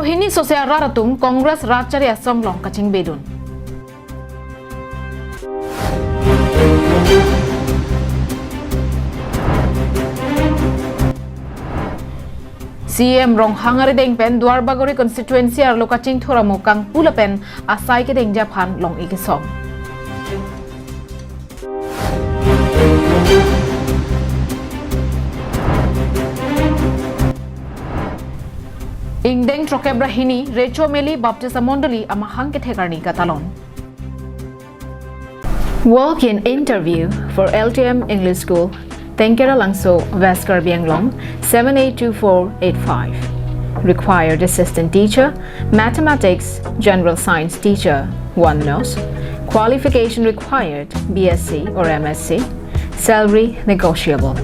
Rohini sosial raratum Kongres Rachari Asong long kaching bedun. CM rong hangari deng pen Duar Bagori constituency ar lokaching thoramo kang pula pen asai ke deng Japan long ikisong. Ingdeng Trokebra Hini Recho Meli Baptista Mondoli amahang ke thekarni katalon. Walk-in interview for LTM English School. Tenkera Langso, Vaskar Bianglong, 782485. Required assistant teacher, mathematics, general science teacher, 1 nose. Qualification required, BSc or MSc. Salary negotiable.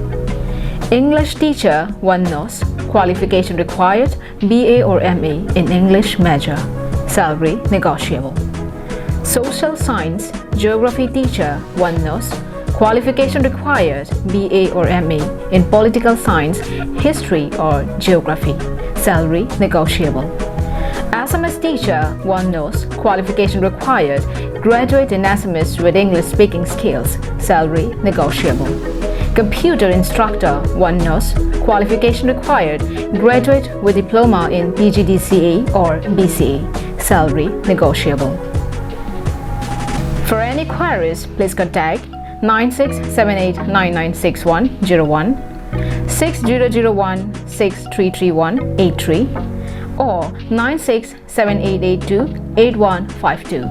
English teacher, 1 nose. Qualification required, BA or MA in English major. Salary negotiable. Social science, geography teacher, 1 nose. Qualification required, BA or MA in political science, history or geography. Salary negotiable. SMS teacher, 1 nose. Qualification required, graduate in SMS with English speaking skills. Salary negotiable. Computer instructor, 1 nose. Qualification required, graduate with diploma in PGDCA or BCA. Salary negotiable. For any queries, please contact 9678996101, 6001633183 or 9678828152.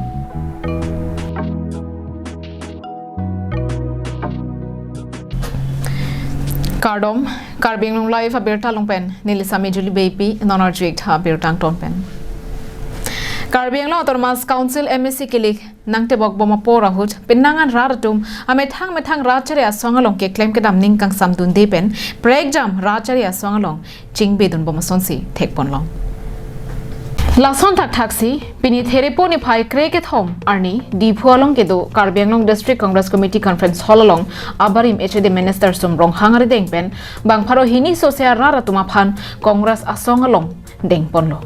Kardom, Karbing long life a birta long pen, Nilisami Julie Baby, non object ha birtang ton pen. Karbing long Tormas Council MSC Kilik, Nangte Bok Bomapora Hood, Penangan Raratum, a metang Rachari a song along ke claim kedam ninkang samdun depen, break jam Rachari a song along, Ching Bedun Bomasonsi, take pon long. Lason tak taxi, Pini Thereponi Pai Cricket Home, Arni, Deep Hualong Kedo, Karbianglong District Congress Committee Conference Hall along, Abarim HD Minister Sumrong Hangari Dengpen, Bang Paro Hini Sosia Raratumapan, Congress Asong along, Dengponlo.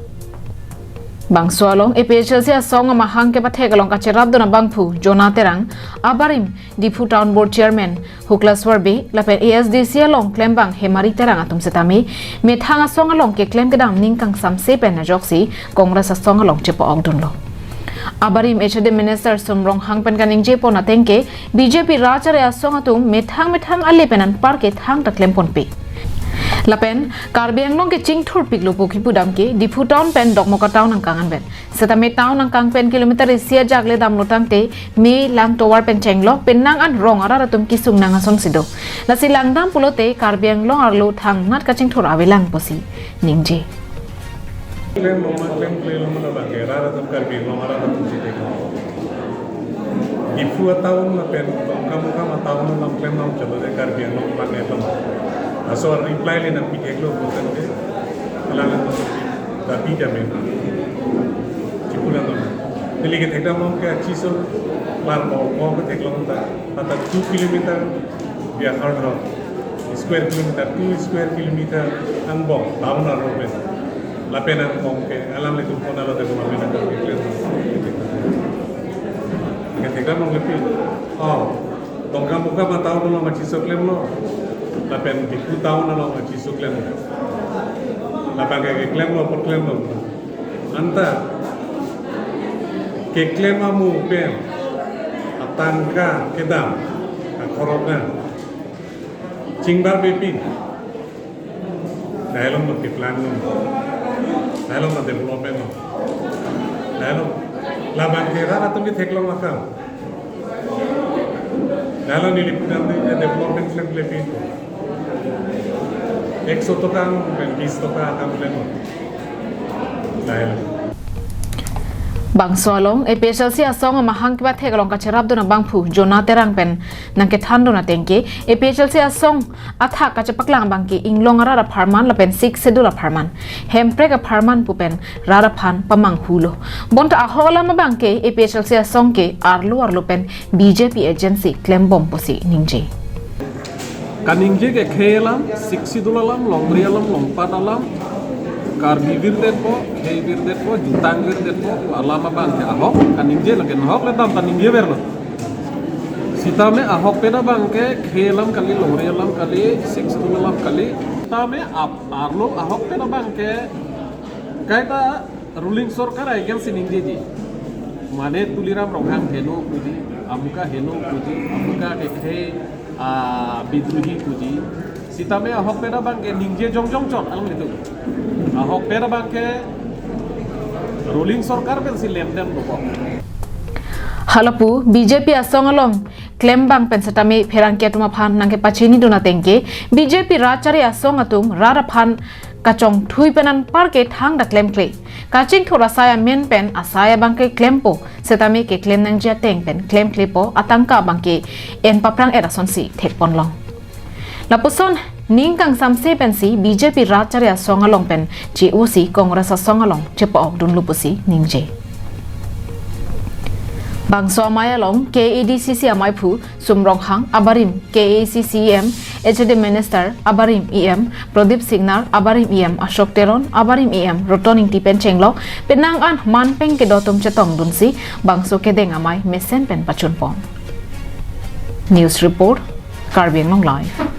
Bang Swalong, EPHLC Asong Mahang Kepategalong Kacherabdo na Bangpu, Jonah Terang, Abarim, Deep Town Board Chairman, Huklas Warbe, Lapen ASDC along, Klembang, Hemari Terang Atum Setami, Methang Asong along, Ke Klem Kedam Ninkang Sam Sepen na Joksi, Congress Asong along, Chepo Ogdunlo. Abarim HD Minister Sumrong Hangpen Kaning Jepo na Tenke, BJP Rachare Asong Atum, Methang Alepenan Parket Hang Taklempon Pe. Lapen, Karbianglong ke Ching Thur Piglo Puki Pudam ke, Dipu Town Pen Dok Moka Town ang Kangan Ben. Setame Town ang Kang Pen kilometer isia jagle dam lotang te, me lang towar pen Chenglo, penang an rong araratum kisung nangasong sido. La silang dam pulote, Karbianglong arlo thang nat ka Ching Thur awilang posi, Ningje. Claim loma bangke araratum Karbianglong araratum site. Dipu Town la pen kamu Town lang claim lang chalo de Karbianglong bangke loma. So reply le na piteklo bukan ke alalan to tapi jamin cipulan to dili ke thekta mom ke chiso bar mo ke theklo ta pata 2 km ya hard road square kilometer 2 square kilometer ang bom tauna road la pena mom ke alam le tu pona lo de ko mena ke clear ke thekta mom ke dongka muka matau lo ma chiso klem lo Lapen Dipu Town along a Chisu Clem. Lapanga Clem or Clem. Anta Keclemamu Pen Atanka Kedam a Korogan Chingbar Baby Dialog of the plan, Dialog of development. Dialog Labankera to be Teklomaka. Dialog development Clem. 100 toka, 20 toka ang pleno. Dahil Bang Swalong, EPHLC Asong Mahang Kepategalong Kacherabdo na Bangpu, Jonah Terang Pen, Nangkethando na Tenke, EPHLC Asong Athak Kachapaklang Bangki, Inglong Rara Parman, Lapen 6 Sedula Parman, Hemprega Parman Pupen, Rara Pan, Pamang Hulo. Bonta Ahola Mabangke, EPHLC Asongke, Arlo Pen, BJP Agency, Klembom Posi, Ningje. Kaningje ke khelam 60 dolalam long rialam long patalam kar bibir det po hei bir det po jutang bir det po alama bang ke ahok kaningje lagen ahok le dam taningje berlo sita me ahok peda bang ke khelam kali lorelam kali sextulam kali sita me arlo ahok peda bang ke kaita ruling sarkar aigen siningje ji mane tuliram rongham heno puji amuka heno puji amuka ke bidruhi puji sita me ahok peda bang ke ningje jong jong chon alam itu ahok peda bang ke ruling sarkar ben si lemdem do halapu BJP asongalong claim bang pensatami pherang ke tuma phan nangke pachini dona tengke BJP rachari asong atum rara phan kachong thui penan parke thang da claim kle kaching thora saya men pen asaya bangke claim po setami ke claim nang ja teng pen claim kle po atangka bangke en paprang erason si thek pon long lapuson ning kang samse pen si BJP rachari asongalong pen GOC Congress asongalong chepa ok dun lupusi ningje Bangso Amayalong, KADCC Amaypu, Sumrong Hang, Abarim, KACCEM, HD Minister, Abarim EM, Pradip Signar, Abarim EM, Ashok Teron, Abarim EM, Rotoning Tipen Chenglo, Penang An Man Peng Kedotum Chetong Dunsi, Bangso Kedeng Amay, Mesen Pen Pachunpon. News Report, Karbiang Long Live.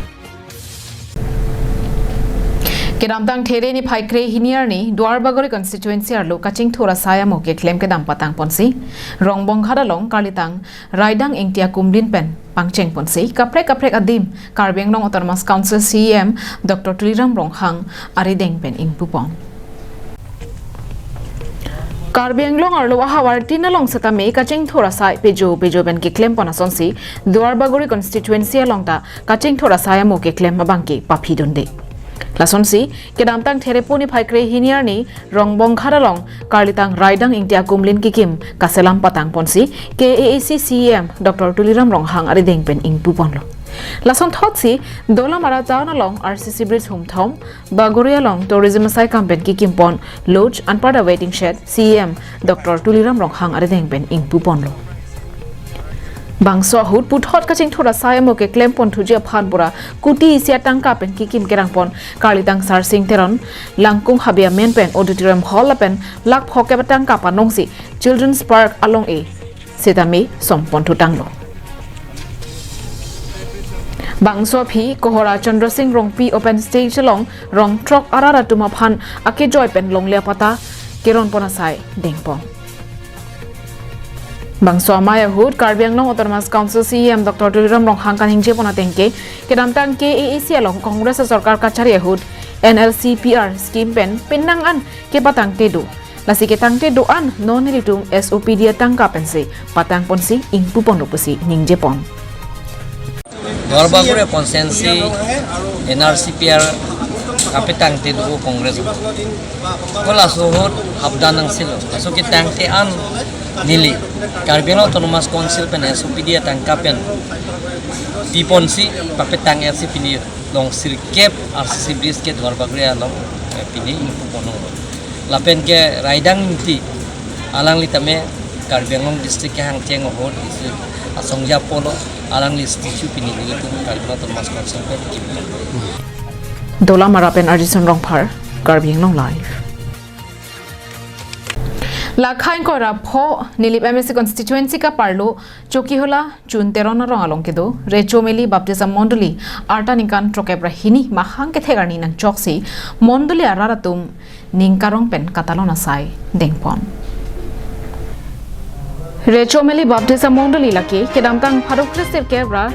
Kedamtang there ni phaikre hiniar ni Duarbagori constituency arlo kaching thora saya moke claim kedam patang ponsi rongbong khadalong kalitang raidang engtia kumlin pen pangcheng ponsi kaprek adim Karbiang Long Autonomous Council CEM Dr. Tuliram Ronghang arideng pen ingpupon Karbiang Long arlo ahawar tinalong satame kaching thora sai pejo ben ke claim pona sonsi Duarbagori constituency alongta kaching thora saya moke claim mabangke papi donde Lasonsi, kedamtang therepuni phaikre hiniar ni rongbong khadalong karlitang raidang ingtia kumlin kikim kaselam patang ponsi KACCEM Dr. Tuliram Ronghang arideng pen ingpu ponlo Lason thotsi dola mara jauna long RCC bridge humthom Bagoria long tourism sai campaign kikim pon lodge anpada waiting shed CEM Dr. Tuliram Ronghang arideng pen ingpu ponlo Bangso hut puthot kaching thora saya moke claim pon thujia phan pura kuti isia tangka pen kikim kerang pon karlitang sar sing teron langkung habia men pen auditorium hall pen lak phoke batang ka panongsi children's park along a setami sompon thutanglo Bangso phi kohora Chandra Singh Rongpi open stage long rong truck arara tuma phan ake joy pen longlia pata keron pona sai dengpon Bangso Amaya Hood, Karbiang Long Autonomous Council CEM Dr. Tuliram Ronghang kaningje pona tengke kedamtang KAC along Congress Sarkar Kachari Hood NLCPR scheme pen penang an ke patang tedo lasi ke tang tedo an non elitum SOPD tangka pense patang ponsi ingpu pon lupusi ningje pon Duarbagori consensi NRCPR kapitang tedo Congress kola sohot habdanang silo aso ke tang te an Nili, Karbiang Autonomous Council pen SOPD tangkapen tiponsi papetang SOPD long sirkep RCC bridge ke Duarbagori long pini impupono lapen ke raidang inti alang litame Karbiang Long district ke hangcheng hod isu asongja polo alang listichu pini itu Karbiang Autonomous Council pen Dola marapen Arjison Rongphar Karbiang Long Live Lakhain ko rapho nilip MSC constituency ka parlo choki hola chun 13 rong along kedo rechomeli baptism monduli arta ninkan trokebra hini mahang ke thegarni nang choksi monduli araratum ningkarong pen katalona sai dengpon rechomeli baptism monduli lake kedamtang pharokresir kebra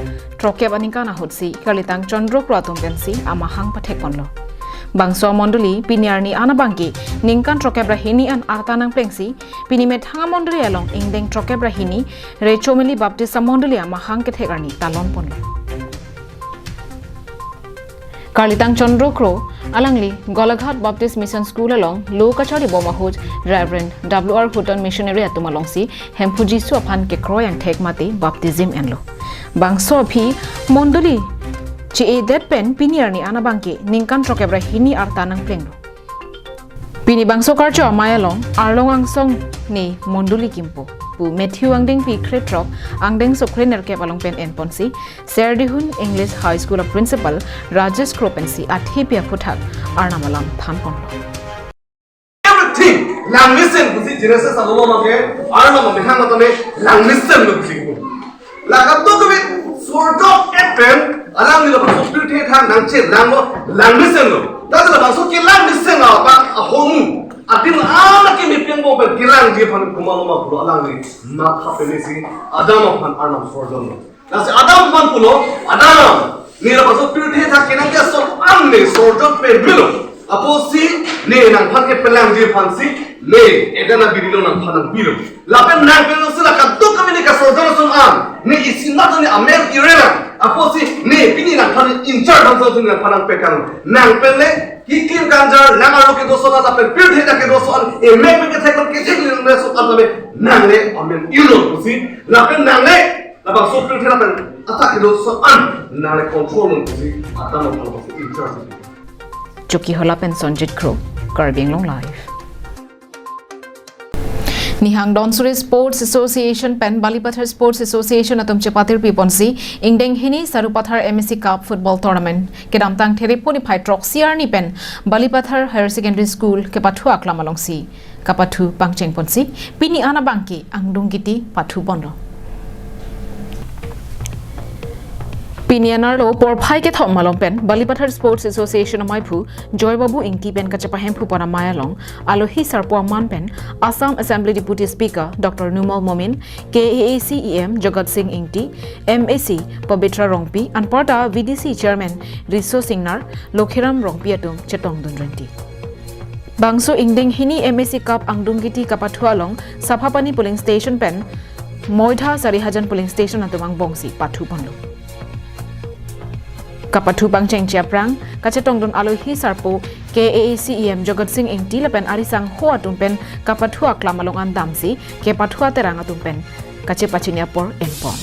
trokeba ningkana hotsi kalitang chandro kratum pensi amahang pathekonlo Bangso Monduli piniarni anabangki ningkan trokebra hini an artanang plengsi pinime thanga monduli along ingdeng trokebra hini rechomeli baptisa monduli amahang ke thegarni talon ponlo Karlitang Chandro Kro alangli Golaghat Baptist Mission School along Lokachari Bomahoj Reverend WR Hutton Missionary atumalongsi hempuji suaphan ke kroyang thekmate baptism enlo Bangso phi monduli Ci that pen piniarni anabangke ningkan trokebra hini artanang plenglo Pini bangso karcho amayalong arlong angsong ni monduli kimpo pu Matthew angdeng pi kretrok angdeng sokrener ke palong pen enponsi Serdihun English High School of Principal Rajesh Kropensi athipia puthak arnamalam thanpon langmisen kusi jenese salolo mage arna mo mekhang matone langmisen lo kusi lagam to kami sort of epen alam ni lo so purity tha nangche lango langmisen lo dadala baso ki langmisen a ba hom adin ala ki mi pengbo pe gilang je phan kumalo ma pulo alang ni ma khapene si adam phan arna sorjon lo nasi adam phan pulo adam ni lo baso purity tha kinang ke so amne sorjon pe bilo aposi ne nang phan ke pelang je phan si ne edana birilo nang phan bilo lapen nang pelo sila ka to kami ni ka sorjon sum am ne isinat ni amer irena aposi ne pini nang phan in charge nang sorjon nang phan pe kan nang pele hikim kanjar nang aro ke doso na pe pir theta ke doso e me pe ke thekon ke jek ni so kan me nang le amen ilo kusi lapen nang le labang so pir theta pe ata ke doso an nang le control nang kusi ata no phan kusi in charge Chuki Holapen Sonjit Crow, Karbiang Long Life. Nihang Donsuri Sports Association Pen Balipathar Sports Association atum chepatir piponsi ingdeng hini sarupathar MSC Cup Football Tournament kedamtang thereponi phai troxiar ni pen Balipathar Higher Secondary School ke pathu aklamalongsi kapathu pangcheng ponsi pini ana bangki angdungiti pathu bondo Pinianar lo por phai ke thom malong pen Balipathar Sports Association amaipu Joybabu ingti pen kachapahem phu para mayalong alohi sarpo man pen Assam Assembly Deputy Speaker Dr. Numal Momin KAACEM Jagat Singh ingti MAC Pabitra Rongpi anparta VDC Chairman Riso Singnar Lokhiram Rongpi atung chetong dunrenti Bangso ingdeng hini MAC Cup angdungiti kapathualong Saphapani polling station pen Moidha Sarihajan polling station atumang bongsi pathu bondo Kapathu Bangcheng Chiaprang, Kachetong Don Alohi Sarpo, KAACEM Jagat Singh Ingti Lapen Arisang Hoa Tumpen, Kapathu Aklamalong Andamsi, Kepathua Teranga Tumpen, Kachepachinia Por Empon.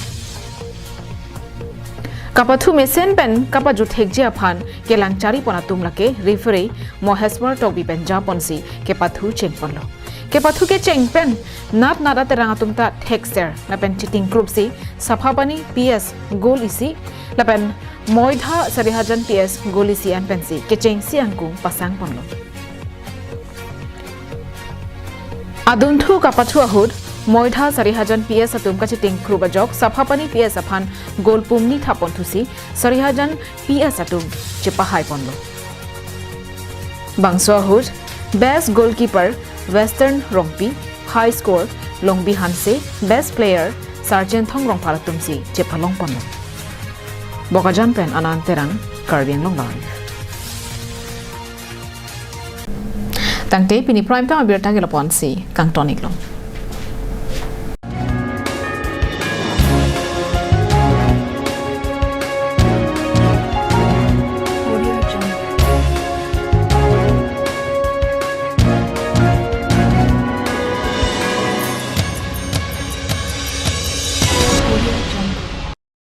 Kapathu Mesen Pen, Kapaju Thekjia Phan, Kelangchari Ponatum Lake, Referee, Moheswar Tobi Pen Japonsi, Kepathu Chengponlo. Kepathu ke Chengpen, Nat Nada Teranga Tumta Texter, Lapen Chiting Group C, Saphapani PS, Goal Isi, Lapen Moidha Sarihajan PS Golisi and Pensi Kecheng Siangku Pasang Ponlo Adunthu Kapathu Ahud Moidha Sarihajan PS Atum Kachiting Krubajok Saphapani PS Aphan Golpumni Thaponthusi Sarihajan PS Atum Chipahai Ponlo Bangso Ahud Best Goalkeeper Western Rongpi High Score Longbi Hanse Best Player Sergeant Thong Rongpalatumsi Chipalong Ponlo Bokajan pen ananterang Karbiang Long Life. Tangte pini prime time abirta gelapon si Kang Tonic Long.